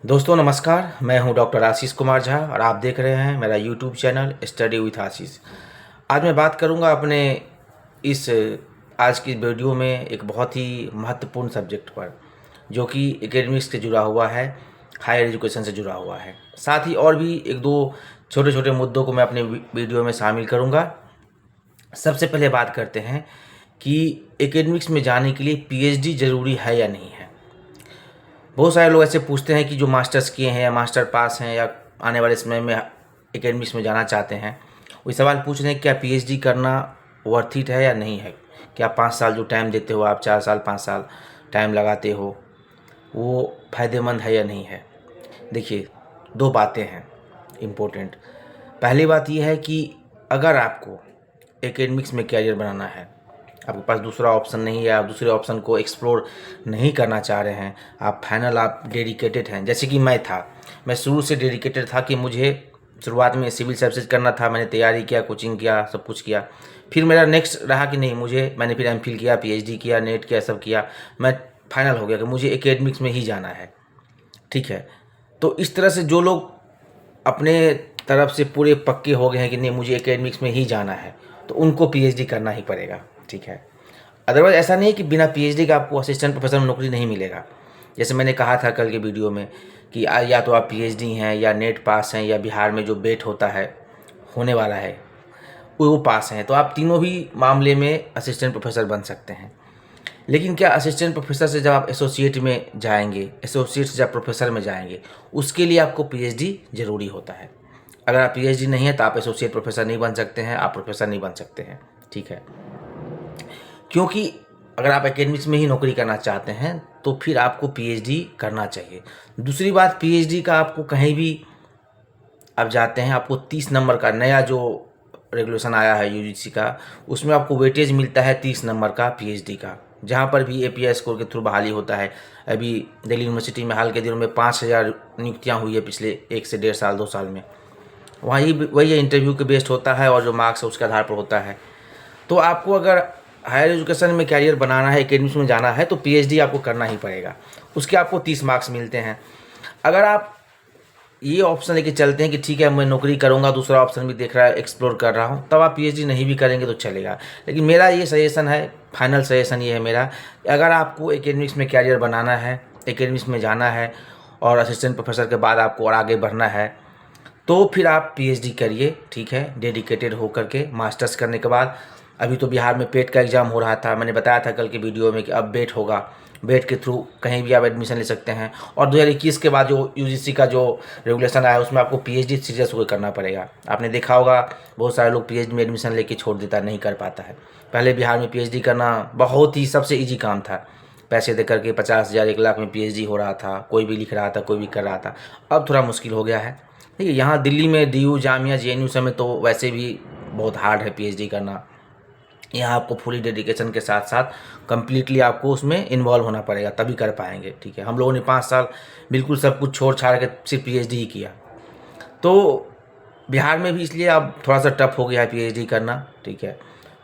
दोस्तों नमस्कार, मैं हूं डॉक्टर आशीष कुमार झा और आप देख रहे हैं मेरा यूट्यूब चैनल स्टडी विथ आशीष। आज मैं बात करूंगा अपने इस आज की वीडियो में एक बहुत ही महत्वपूर्ण सब्जेक्ट पर, जो कि एकेडमिक्स से जुड़ा हुआ है, हायर एजुकेशन से जुड़ा हुआ है। साथ ही और भी एक दो छोटे छोटे मुद्दों को मैं अपने वीडियो में शामिल करूँगा। सबसे पहले बात करते हैं कि एकेडमिक्स में जाने के लिए पीएचडी ज़रूरी है या नहीं है। बहुत सारे लोग ऐसे पूछते हैं कि जो मास्टर्स किए हैं या मास्टर पास हैं या आने वाले समय में एकेडमिक्स में जाना चाहते हैं, वो सवाल पूछ रहे हैं क्या पीएचडी करना वर्थ इट है या नहीं है। क्या 5 साल जो टाइम देते हो आप, 4 साल 5 साल टाइम लगाते हो, वो फ़ायदेमंद है या नहीं है। देखिए, दो बातें हैं इम्पोर्टेंट। पहली बात यह है कि अगर आपको एकेडमिक्स में कैरियर बनाना है, आपके पास दूसरा ऑप्शन नहीं है, आप दूसरे ऑप्शन को एक्सप्लोर नहीं करना चाह रहे हैं, आप डेडिकेटेड हैं, जैसे कि मैं शुरू से डेडिकेटेड था कि मुझे शुरुआत में सिविल सर्विसेज करना था। मैंने तैयारी किया, कोचिंग किया, सब कुछ किया। फिर मेरा नेक्स्ट रहा कि नहीं, मैंने फिर एमफिल किया, पीएचडी किया, नेट किया, सब किया। मैं फाइनल हो गया कि मुझे एकेडमिक्स में ही जाना है। ठीक है, तो इस तरह से जो लोग अपने तरफ से पूरे पक्के हो गए हैं कि नहीं मुझे एकेडमिक्स में ही जाना है, तो उनको पीएचडी करना ही पड़ेगा। ठीक है, अदरवाइज़ ऐसा नहीं है कि बिना पीएचडी का आपको असिस्टेंट प्रोफेसर में नौकरी नहीं मिलेगा। जैसे मैंने कहा था कल के वीडियो में कि या तो आप पीएचडी हैं या नेट पास हैं या बिहार में जो बेट होता है, होने वाला है, वो पास हैं, तो आप तीनों भी मामले में असिस्टेंट प्रोफेसर बन सकते हैं। लेकिन क्या असिस्टेंट प्रोफेसर से जब आप एसोसिएट में जाएंगे, एसोसिएट से जब प्रोफेसर में जाएंगे, उसके लिए आपको पीएचडी ज़रूरी होता है। अगर आप पीएचडी नहीं है तो आप एसोसिएट प्रोफेसर नहीं बन सकते हैं, आप प्रोफेसर नहीं बन सकते हैं। ठीक है, क्योंकि अगर आप एकेडमिक्स में ही नौकरी करना चाहते हैं तो फिर आपको पीएचडी करना चाहिए। दूसरी बात, पीएचडी का आपको कहीं भी आप जाते हैं, आपको 30 नंबर का नया जो रेगुलेशन आया है यूजीसी का, उसमें आपको वेटेज मिलता है 30 नंबर का पीएचडी का, जहाँ पर भी एपीआई स्कोर के थ्रू बहाली होता है। अभी दिल्ली यूनिवर्सिटी में हाल के दिनों में 5000 नियुक्तियाँ हुई है पिछले 1 से 1.5 साल 2 साल में। वही इंटरव्यू के बेस्ड होता है और जो मार्क्स है उसके आधार पर होता है। तो आपको अगर हायर एजुकेशन में कैरियर बनाना है, एकेडमिक्स में जाना है, तो पीएचडी आपको करना ही पड़ेगा। उसके आपको 30 मार्क्स मिलते हैं। अगर आप ये ऑप्शन लेके चलते हैं कि ठीक है मैं नौकरी करूंगा, दूसरा ऑप्शन भी देख रहा है, एक्सप्लोर कर रहा हूँ, तब आप पीएचडी नहीं भी करेंगे तो चलेगा। लेकिन मेरा ये सजेशन है, फाइनल सजेशन ये है मेरा, अगर आपको एकेडमिक्स में कैरियर बनाना है, एकेडमिक्स में जाना है और असिस्टेंट प्रोफेसर के बाद आपको और आगे बढ़ना है, तो फिर आप पीएचडी करिए। ठीक है, डेडिकेटेड होकर के मास्टर्स करने के बाद। अभी तो बिहार में पेट का एग्ज़ाम हो रहा था, मैंने बताया था कल के वीडियो में कि अब बेट होगा, बेट के थ्रू कहीं भी आप एडमिशन ले सकते हैं। और 2021 के बाद जो यूजीसी का जो रेगुलेशन आया उसमें आपको पीएचडी सीरियस होकर करना पड़ेगा। आपने देखा होगा बहुत सारे लोग पीएचडी में एडमिशन लेके छोड़ देता, नहीं कर पाता है। पहले बिहार में पीएचडी करना बहुत ही सबसे ईजी काम था, पैसे दे करके 50,000 1 लाख में पीएचडी हो रहा था, कोई भी लिख रहा था, कोई भी कर रहा था। अब थोड़ा मुश्किल हो गया है। ठीक है, यहाँ दिल्ली में डीयू, जामिया, जेएनयू सब में तो वैसे भी बहुत हार्ड है पीएचडी करना। यहाँ आपको फुली डेडिकेशन के साथ साथ कम्प्लीटली आपको उसमें इन्वॉल्व होना पड़ेगा, तभी कर पाएंगे। ठीक है, हम लोगों ने 5 साल बिल्कुल सब कुछ छोड़ छाड़ के सिर्फ पीएचडी ही किया। तो बिहार में भी इसलिए अब थोड़ा सा टफ हो गया है पीएचडी करना। ठीक है,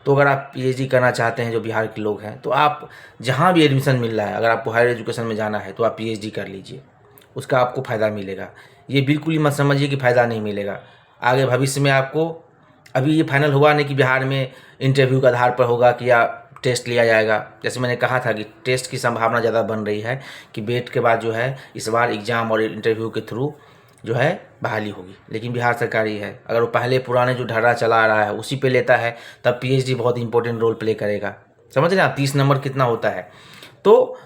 तो अगर आप पीएचडी करना चाहते हैं, जो बिहार के लोग हैं, तो आप जहाँ भी एडमिशन मिल रहा है, अगर आपको हायर एजुकेशन में जाना है तो आप पीएचडी कर लीजिए, उसका आपको फ़ायदा मिलेगा। ये बिल्कुल ही मत समझिए कि फ़ायदा नहीं मिलेगा। आगे भविष्य में आपको, अभी ये फाइनल हुआ नहीं कि बिहार में इंटरव्यू के आधार पर होगा कि या टेस्ट लिया जाएगा। जैसे मैंने कहा था कि टेस्ट की संभावना ज़्यादा बन रही है कि बेट के बाद जो है इस बार एग्ज़ाम और इंटरव्यू के थ्रू जो है बहाली होगी। लेकिन बिहार सरकारी है, अगर वो पहले पुराने जो ढर्रा चला रहा है उसी पे लेता है, तब पीएचडी बहुत इंपॉर्टेंट रोल प्ले करेगा। समझ रहे हैं आप, 30 नंबर कितना होता है। तो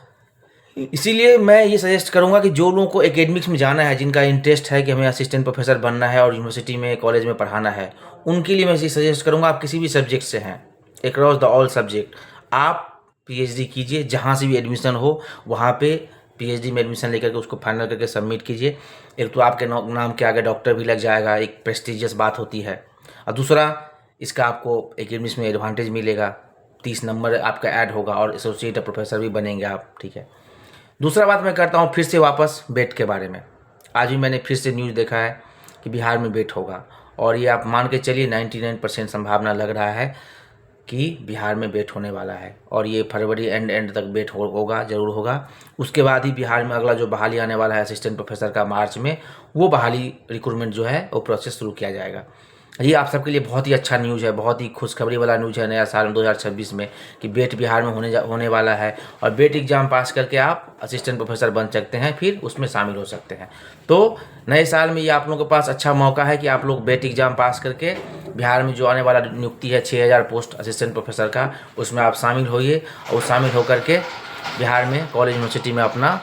इसीलिए मैं ये सजेस्ट करूंगा कि जो लोगों को एकेडमिक्स में जाना है, जिनका इंटरेस्ट है कि हमें असिस्टेंट प्रोफेसर बनना है और यूनिवर्सिटी में, कॉलेज में पढ़ाना है, उनके लिए मैं ये सजेस्ट करूंगा, आप किसी भी सब्जेक्ट से हैं, अक्रॉस द ऑल सब्जेक्ट, आप पीएचडी कीजिए। जहाँ से भी एडमिशन हो वहाँ पे पीएचडी में एडमिशन लेकर के उसको फाइनल करके सबमिट कीजिए। एक तो आपके नाम के आगे डॉक्टर भी लग जाएगा, एक प्रेस्टिजियस बात होती है। और दूसरा, इसका आपको एकेडमिक्स में एडवांटेज मिलेगा, 30 नंबर आपका ऐड होगा और एसोसिएट प्रोफेसर भी बनेंगे आप। ठीक है, दूसरा बात मैं करता हूँ फिर से वापस बेट के बारे में। आज भी मैंने फिर से न्यूज़ देखा है कि बिहार में बेट होगा, और ये आप मान के चलिए 99% संभावना लग रहा है कि बिहार में बेट होने वाला है और ये फरवरी एंड तक बेट होगा, ज़रूर होगा। उसके बाद ही बिहार में अगला जो बहाली आने वाला है असिस्टेंट प्रोफेसर का मार्च में, वो बहाली रिक्रूटमेंट जो है वो प्रोसेस शुरू किया जाएगा। ये आप सबके लिए बहुत ही अच्छा न्यूज़ है, बहुत ही खुशखबरी वाला न्यूज़ है नया साल 2026 में कि बेट बिहार में होने वाला है और बेट एग्ज़ाम पास करके आप असिस्टेंट प्रोफेसर बन सकते हैं, फिर उसमें शामिल हो सकते हैं। तो नए साल में ये आप लोगों के पास अच्छा मौका है कि आप लोग बेट एग्ज़ाम पास करके बिहार में जो आने वाला नियुक्ति है 6000 पोस्ट असिस्टेंट प्रोफेसर का, उसमें आप शामिल होइए और शामिल होकर के बिहार में कॉलेज यूनिवर्सिटी में अपना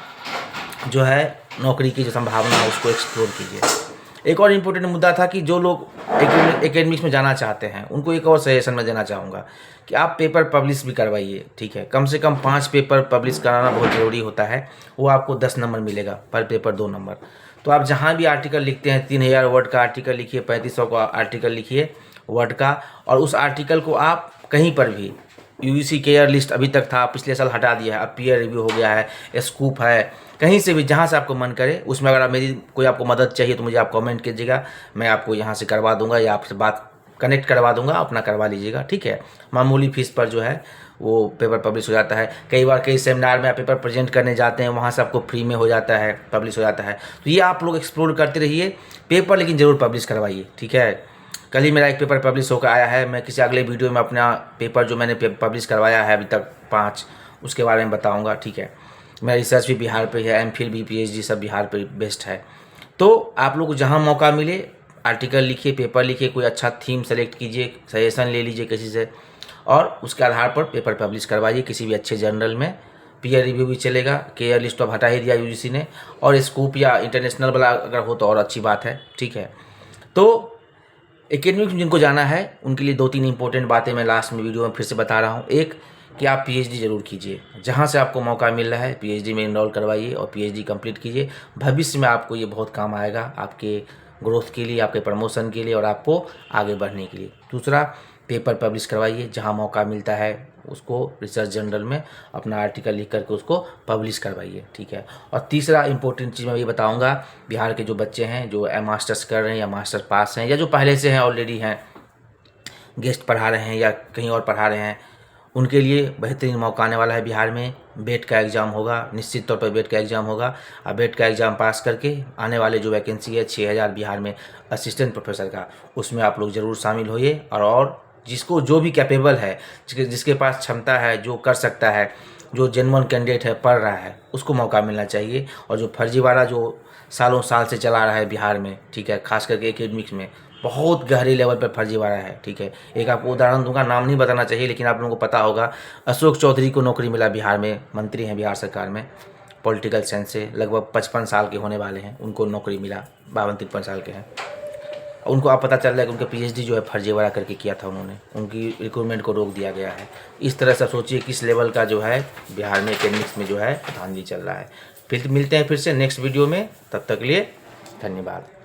जो है नौकरी की जो संभावना है उसको एक्सप्लोर कीजिए। एक और इम्पोर्टेंट मुद्दा था कि जो लोग एकेडमिक्स में जाना चाहते हैं उनको एक और सजेशन मैं देना चाहूँगा कि आप पेपर पब्लिश भी करवाइए, ठीक है। कम से कम 5 पेपर पब्लिश कराना बहुत ज़रूरी होता है। वो आपको 10 नंबर मिलेगा, पर पेपर 2 नंबर। तो आप जहाँ भी आर्टिकल लिखते हैं 3000 वर्ड का आर्टिकल लिखिए, 3500 का आर्टिकल लिखिए वर्ड का, और उस आर्टिकल को आप कहीं पर भी यूजीसी केयर लिस्ट अभी तक था, पिछले साल हटा दिया है, अब पीयर रिव्यू हो गया है, स्कूप है, कहीं से भी जहाँ से आपको मन करे उसमें अगर आप मेरी कोई आपको मदद चाहिए तो मुझे आप कमेंट कीजिएगा, मैं आपको यहाँ से करवा दूंगा या आपसे बात कनेक्ट करवा दूंगा, अपना करवा लीजिएगा, ठीक है। मामूली फीस पर जो है वो पेपर पब्लिश हो जाता है। कई बार कई सेमिनार में आप पेपर प्रेजेंट करने जाते हैं, वहाँ से आपको फ्री में हो जाता है, पब्लिश हो जाता है। तो ये आप लोग एक्सप्लोर करते रहिए पेपर, लेकिन ज़रूर पब्लिश करवाइए, ठीक है। कल ही मेरा एक पेपर पब्लिश होकर आया है, मैं किसी अगले वीडियो में अपना पेपर जो मैंने पब्लिश करवाया है अभी तक 5, उसके बारे में बताऊंगा, ठीक है। मेरा रिसर्च भी बिहार पे है, एमफिल भी, पीएचडी सब बिहार पे बेस्ट है। तो आप लोग को जहाँ मौका मिले आर्टिकल लिखिए, पेपर लिखिए, कोई अच्छा थीम सेलेक्ट कीजिए, सजेशन ले लीजिए किसी से और उसके आधार पर पेपर पब्लिश करवाइए किसी भी अच्छे जर्नल में। पीयर रिव्यू भी चलेगा, केयर लिस्ट तो हटा ही दिया यूजीसी ने, और स्कूप या इंटरनेशनल वाला अगर हो तो और अच्छी बात है, ठीक है। तो एकेडमिक्स में जिनको जाना है उनके लिए 2-3 इंपॉर्टेंट बातें मैं लास्ट में वीडियो में फिर से बता रहा हूँ। एक कि आप पीएचडी ज़रूर कीजिए, जहाँ से आपको मौका मिल रहा है पीएचडी में इनरोल करवाइए और पीएचडी कंप्लीट कीजिए। भविष्य में आपको ये बहुत काम आएगा, आपके ग्रोथ के लिए, आपके प्रमोशन के लिए और आपको आगे बढ़ने के लिए। दूसरा, पेपर पब्लिश करवाइए, जहाँ मौका मिलता है उसको रिसर्च जर्नल में अपना आर्टिकल लिख करके उसको पब्लिश करवाइए, ठीक है। और तीसरा इंपॉर्टेंट चीज़ मैं ये बताऊंगा, बिहार के जो बच्चे हैं जो मास्टर्स कर रहे हैं या मास्टर्स पास हैं या जो पहले से हैं ऑलरेडी हैं, गेस्ट पढ़ा रहे हैं या कहीं और पढ़ा रहे हैं, उनके लिए बेहतरीन मौका आने वाला है। बिहार में बेट का एग्ज़ाम होगा, निश्चित तौर पर बेट का एग्ज़ाम होगा। अब बेट का एग्ज़ाम पास करके आने वाले जो वैकेंसी है 6000 बिहार में असिस्टेंट प्रोफेसर का, उसमें आप लोग ज़रूर शामिल होइए। और जिसको जो भी कैपेबल है, जिसके पास क्षमता है, जो कर सकता है, जो जेन्युइन कैंडिडेट है, पढ़ रहा है, उसको मौका मिलना चाहिए। और जो फर्जीवाड़ा जो सालों साल से चला रहा है बिहार में, ठीक है, खास करके एकेडमिक्स में बहुत गहरे लेवल पर फर्जीवाड़ा है, ठीक है। एक आपको उदाहरण दूंगा, नाम नहीं बताना चाहिए लेकिन आप लोगों को पता होगा, अशोक चौधरी को नौकरी मिला बिहार में, मंत्री हैं बिहार सरकार में, पॉलिटिकल साइंस से, लगभग 55 साल के होने वाले हैं, उनको नौकरी मिला, 52-53 साल के हैं। उनको आप पता चल रहा है कि उनका पीएचडी जो है फर्जीवाड़ा करके किया था उन्होंने, उनकी रिक्रूटमेंट को रोक दिया गया है। इस तरह से सोचिए किस लेवल का जो है बिहार में एकेडमिक्स में जो है धांधली चल रहा है। फिर मिलते हैं फिर से नेक्स्ट वीडियो में, तब तक के लिए धन्यवाद।